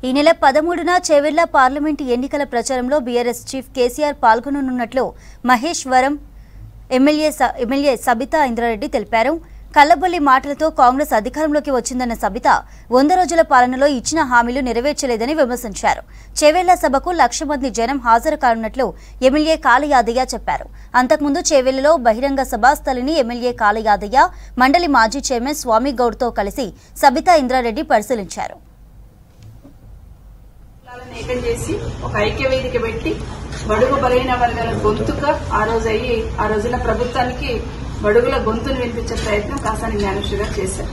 ఈ నెల 13న చేవెళ్ల పార్లమెంటు ఎన్నికల ప్రచారంలో బీఆర్ఎస్ చీఫ్ కేసీఆర్ పాల్గొననున్నట్లు మహేశ్వరం ఎమ్మెల్యే సబితా ఇంద్రారెడ్డి తెలిపారు. కల్లబొల్లి మాటలతో కాంగ్రెస్ అధికారంలోకి వచ్చిందన్న సబిత 100 రోజుల పాలనలో ఇచ్చిన హామీలు నెరవేర్చలేదని విమర్శించారు. చేవెళ్ల సభకు 1,00,000 మంది జనం హాజరు కానున్నట్లు ఎమ్మెల్యే కాళయాదయ్య చెప్పారు. అంతకుముందు చేవెళ్లలో బహిరంగ సభ స్థలిని ఎమ్మెల్యే కాళయాదయ్య మండలి మాజీ చైర్మన్ స్వామి గౌడ్తో కలిసి సబితా ఇంద్రారెడ్డి పరిశీలించారు. ఏకం చేసి ఒక ఐక్య వేదిక పెట్టి బడుగు బలైన వర్గాల గొంతుగా ఆ రోజుల ప్రభుత్వానికి బడుగుల గొంతును వినిపించే ప్రయత్నం కాసాని జ్ఞానేశ్వర్ గారు చేశారు.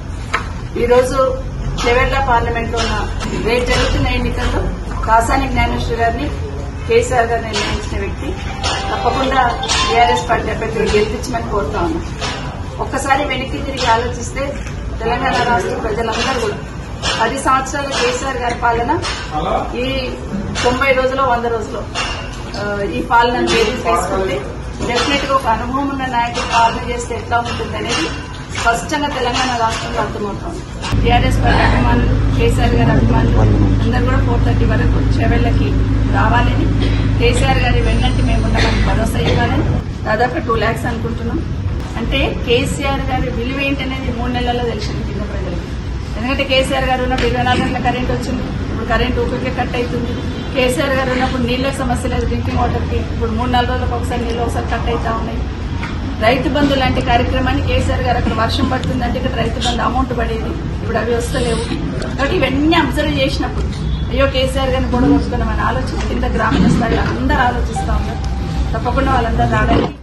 ఈ రోజు చేవెళ్ల పార్లమెంట్ లో ఉన్న రేపు జరుగుతున్న ఎన్నికల్లో కాసాని జ్ఞానేశ్వర్ గారిని కేసీఆర్ గారు నిర్ణయించిన వ్యక్తి తప్పకుండా టీఆర్ఎస్ పార్టీ అభ్యర్థులు గెలిపించమని కోరుతా ఉన్నాం. ఒక్కసారి వెనక్కి తిరిగి ఆలోచిస్తే తెలంగాణ రాష్ట్ర ప్రజలందరూ కూడా 10 సంవత్సరాల కేసీఆర్ గారి పాలన ఈ 90 రోజులు 100 రోజులు ఈ పాలనను తీసుకుంటే డెఫినెట్ గా ఒక అనుభవం ఉన్న నాయకుడు పాలన చేస్తే ఎట్లా ఉంటుంది అనేది స్పష్టంగా తెలంగాణ రాష్ట్రంలో అర్థమవుతోంది. టీఆర్ఎస్ పార్టీ అభిమానులు, కేసీఆర్ గారి అభిమానులు అందరూ కూడా 4:30 వరకు చేవెళ్లకి రావాలని, కేసీఆర్ గారి వెన్నంటి మేము ఉండడానికి భరోసా ఇవ్వాలని దాదాపు 2 lakhs అనుకుంటున్నాం. అంటే కేసీఆర్ గారి విలువ ఏంటనేది 3 నెలల్లో తెలిసింది కింద ప్రజలకి. ఎందుకంటే కేసీఆర్ గారు ఉన్నప్పుడు 24 గంటల కరెంట్ వచ్చింది, ఇప్పుడు కరెంట్ ఊపికే కట్ అవుతుంది. కేసీఆర్ గారు ఉన్నప్పుడు నీళ్ళకి సమస్య లేదు, డ్రింకింగ్ వాటర్కి. ఇప్పుడు 3-4 రోజులకు ఒకసారి నీళ్ళు ఒకసారి కట్ అవుతా ఉన్నాయి. రైతు బంధు లాంటి కార్యక్రమాన్ని కేసీఆర్ గారు అక్కడ వర్షం పడుతుందంటే ఇక్కడ రైతు బంధు అమౌంట్ పడేది, ఇప్పుడు అవి వస్తలేవు. కాబట్టి ఇవన్నీ అబ్జర్వ్ చేసినప్పుడు అయ్యో కేసీఆర్ గారిని గొడవ వస్తున్నామని ఆలోచన కింద గ్రామీణ స్థాయిలో అందరూ ఆలోచిస్తా ఉన్నారు. తప్పకుండా వాళ్ళందరూ రావడానికి